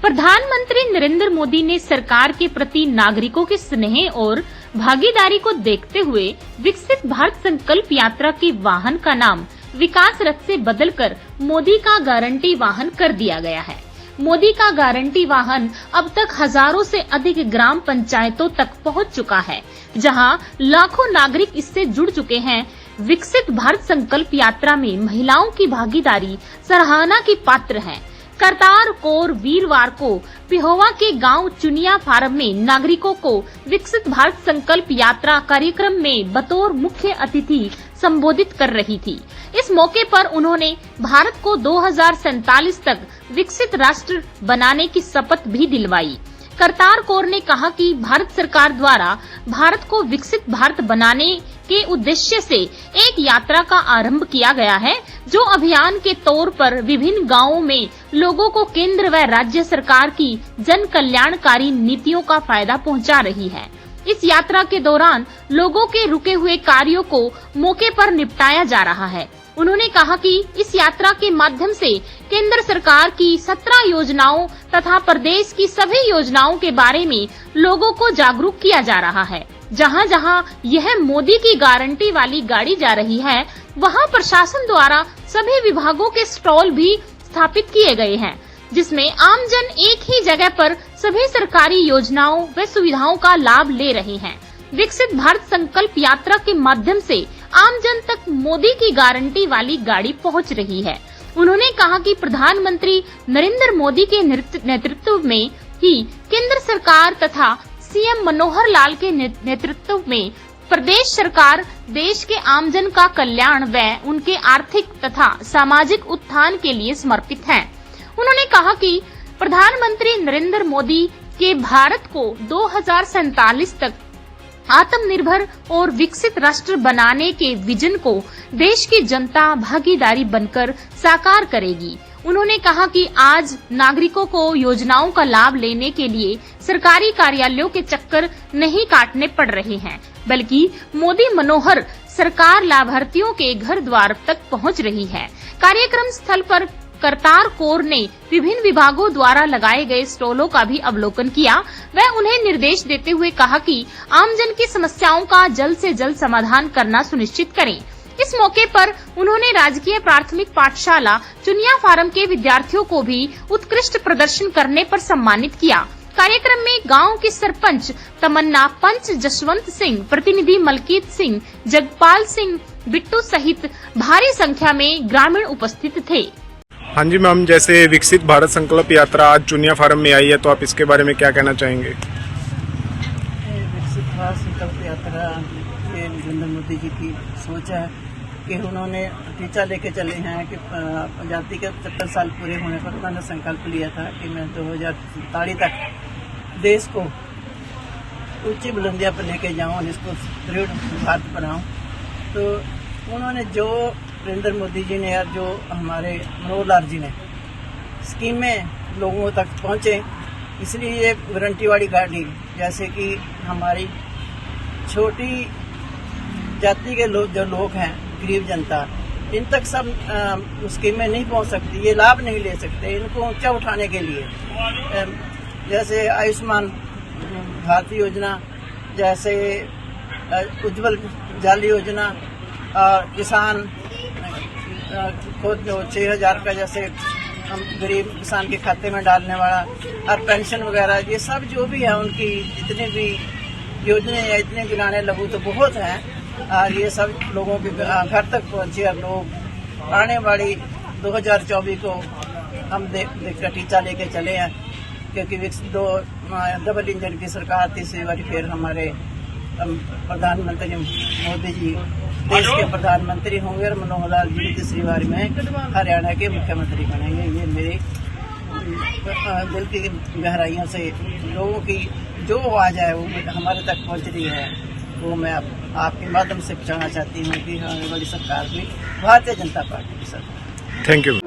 प्रधानमंत्री नरेंद्र मोदी ने सरकार के प्रति नागरिकों के स्नेह और भागीदारी को देखते हुए विकसित भारत संकल्प यात्रा के वाहन का नाम विकास रथ से बदलकर मोदी का गारंटी वाहन कर दिया गया है। मोदी का गारंटी वाहन अब तक हजारों से अधिक ग्राम पंचायतों तक पहुंच चुका है, जहां लाखों नागरिक इससे जुड़ चुके हैं। विकसित भारत संकल्प यात्रा में महिलाओं की भागीदारी सराहना की पात्र है। करतारकौर वीरवार को पिहोवा के गांव चुनिया फार्म में नागरिकों को विकसित भारत संकल्प यात्रा कार्यक्रम में बतौर मुख्य अतिथि संबोधित कर रही थी। इस मौके पर उन्होंने भारत को 2047 तक विकसित राष्ट्र बनाने की शपथ भी दिलवाई। करतारकौर ने कहा कि भारत सरकार द्वारा भारत को विकसित भारत बनाने के उद्देश्य से एक यात्रा का आरंभ किया गया है, जो अभियान के तौर पर विभिन्न गांवों में लोगों को केंद्र व राज्य सरकार की जन कल्याणकारी नीतियों का फायदा पहुंचा रही है। इस यात्रा के दौरान लोगों के रुके हुए कार्यों को मौके पर निपटाया जा रहा है। उन्होंने कहा कि इस यात्रा के माध्यम से केंद्र सरकार की 17 योजनाओं तथा प्रदेश की सभी योजनाओं के बारे में लोगों को जागरूक किया जा रहा है। जहां जहां यह मोदी की गारंटी वाली गाड़ी जा रही है, वहां प्रशासन द्वारा सभी विभागों के स्टॉल भी स्थापित किए गए हैं, जिसमें आमजन एक ही जगह पर सभी सरकारी योजनाओं व सुविधाओं का लाभ ले रहे हैं। विकसित भारत संकल्प यात्रा के माध्यम से आमजन तक मोदी की गारंटी वाली गाड़ी पहुंच रही है। उन्होंने कहा कि प्रधानमंत्री नरेंद्र मोदी के नेतृत्व में ही केंद्र सरकार तथा सीएम मनोहर लाल के नेतृत्व में प्रदेश सरकार देश के आमजन का कल्याण व उनके आर्थिक तथा सामाजिक उत्थान के लिए समर्पित है। उन्होंने कहा कि प्रधानमंत्री नरेंद्र मोदी के भारत को 2047 तक आत्मनिर्भर और विकसित राष्ट्र बनाने के विजन को देश की जनता भागीदारी बनकर साकार करेगी। उन्होंने कहा कि आज नागरिकों को योजनाओं का लाभ लेने के लिए सरकारी कार्यालयों के चक्कर नहीं काटने पड़ रहे हैं, बल्कि मोदी मनोहर सरकार लाभार्थियों के घर द्वार तक पहुंच रही है। कार्यक्रम स्थल पर करतारकौर ने विभिन्न विभागों द्वारा लगाए गए स्टॉलों का भी अवलोकन किया व उन्हें निर्देश देते हुए कहा कि आमजन की समस्याओं का जल्द से जल्द समाधान करना सुनिश्चित करें। इस मौके पर उन्होंने राजकीय प्राथमिक पाठशाला चुनिया फार्म के विद्यार्थियों को भी उत्कृष्ट प्रदर्शन करने पर सम्मानित किया। कार्यक्रम में गांव की सरपंच तमन्ना, पंच जसवंत सिंह, प्रतिनिधि मलकीत सिंह, जगपाल सिंह बिट्टू सहित भारी संख्या में ग्रामीण उपस्थित थे। हाँ जी मैम, जैसे विकसित भारत संकल्प यात्रा आज चुनिया फार्म में आई है, तो आप इसके बारे में क्या कहना चाहेंगे? विकसित भारत संकल्प यात्रा ये नरेंद्र मोदी जी की सोच है कि उन्होंने टीचा लेके चले हैं कि आज़ादी के 70 साल पूरे होने पर उन्होंने संकल्प लिया था कि मैं 2047 तक देश को ऊंची बुलंदियां पर लेके जाऊं, जिसको दृढ़ भारत बनाऊं। तो उन्होंने जो नरेंद्र मोदी जी ने और जो हमारे मनोहर लाल जी ने स्कीमें लोगों तक पहुंचे, इसलिए ये गारंटी वाली गाड़ी, जैसे कि हमारी छोटी जाति के लोग जो लोग हैं, गरीब जनता, इन तक सब स्कीमें नहीं पहुंच सकती, ये लाभ नहीं ले सकते। इनको ऊंचा उठाने के लिए जैसे आयुष्मान भारत योजना, जैसे उज्ज्वल जल योजना और किसान खुद 6000 का जैसे हम गरीब किसान के खाते में डालने वाला और पेंशन वगैरह, ये सब जो भी है उनकी जितने भी योजनाएं या इतने गिनाने लगूं तो बहुत हैं। और ये सब लोगों के घर तक पहुंचे और लोग आने वाली 2024 को हम देखकर टीचा लेके चले हैं, क्योंकि डबल इंजन की सरकार तीसरी बार फिर हमारे प्रधानमंत्री मोदी जी देश के प्रधानमंत्री होंगे और मनोहर लाल जी तीसरी बार में हरियाणा के मुख्यमंत्री बनेंगे। ये मेरे दिल की गहराइयों से लोगों की जो आवाज़ है वो हमारे तक पहुंच रही है, वो मैं आपके माध्यम से पहुंचाना चाहती हूँ कि आने वाली सरकार भी भारतीय जनता पार्टी की सरकार। Thank you.